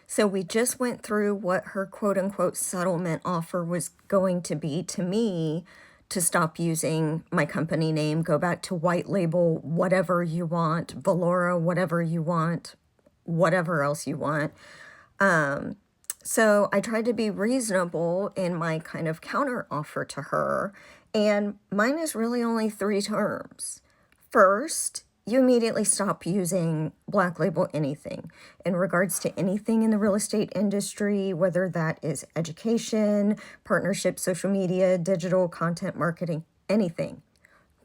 So we just went through what her quote unquote settlement offer was going to be to me to stop using my company name, go back to white label, whatever you want, Valora, whatever you want, whatever else you want. So I tried to be reasonable in my kind of counter offer to her, and mine is really only 3 terms. First, you immediately stop using black label anything in regards to anything in the real estate industry, whether that is education, partnership, social media, digital content marketing, anything.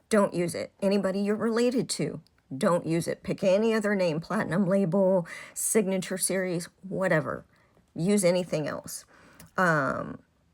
Don't use it. Anybody you're related to, don't use it. Pick any other name, platinum label, signature series, whatever. Use anything else.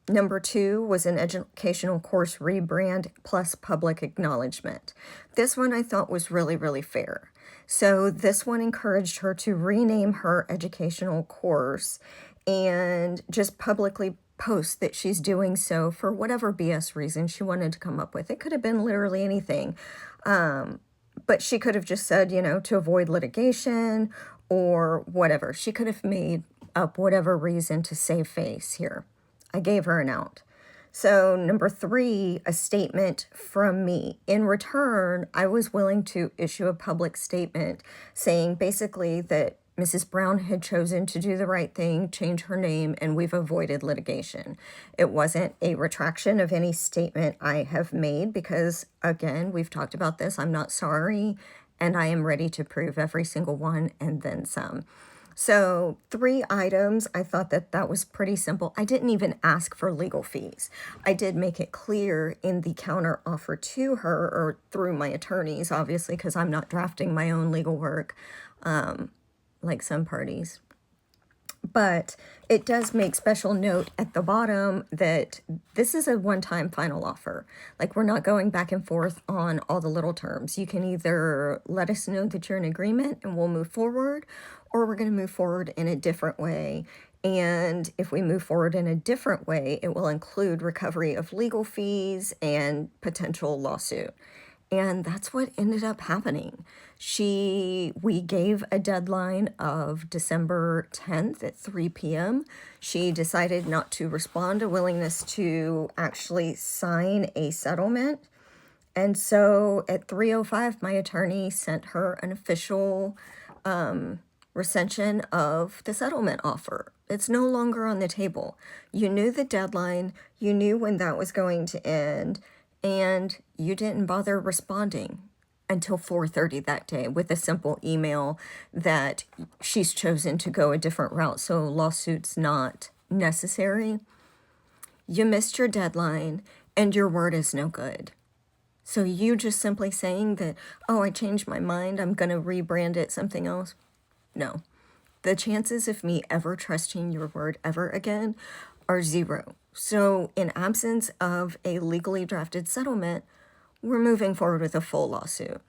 Number 2 was an educational course rebrand plus public acknowledgement. This one I thought was really, really fair. So this one encouraged her to rename her educational course and just publicly post that she's doing so for whatever BS reason she wanted to come up with. It could have been literally anything. But she could have just said, to avoid litigation or whatever. She could have made up whatever reason to save face here. I gave her an out. So number 3, a statement from me. In return, I was willing to issue a public statement saying basically that Mrs. Brown had chosen to do the right thing, change her name, and we've avoided litigation. It wasn't a retraction of any statement I have made because, again, we've talked about this. I'm not sorry, and I am ready to prove every single one and then some. So 3 items, I thought that was pretty simple. I didn't even ask for legal fees. I did make it clear in the counter offer to her, or through my attorneys, obviously, because I'm not drafting my own legal work like some parties. But it does make special note at the bottom that this is a one-time final offer. Like, we're not going back and forth on all the little terms. You can either let us know that you're in agreement and we'll move forward, or we're going to move forward in a different way. And if we move forward in a different way, it will include recovery of legal fees and potential lawsuit. And that's what ended up happening. We gave a deadline of December 10th at 3 p.m. She decided not to respond, a willingness to actually sign a settlement. And so at 3:05, my attorney sent her an official recension of the settlement offer. It's no longer on the table. You knew the deadline, you knew when that was going to end, and you didn't bother responding until 4:30 that day with a simple email that she's chosen to go a different route, so lawsuit's not necessary. You missed your deadline, and your word is no good. So you just simply saying that, oh, I changed my mind, I'm going to rebrand it something else. No. The chances of me ever trusting your word ever again are 0. So in absence of a legally drafted settlement, we're moving forward with a full lawsuit.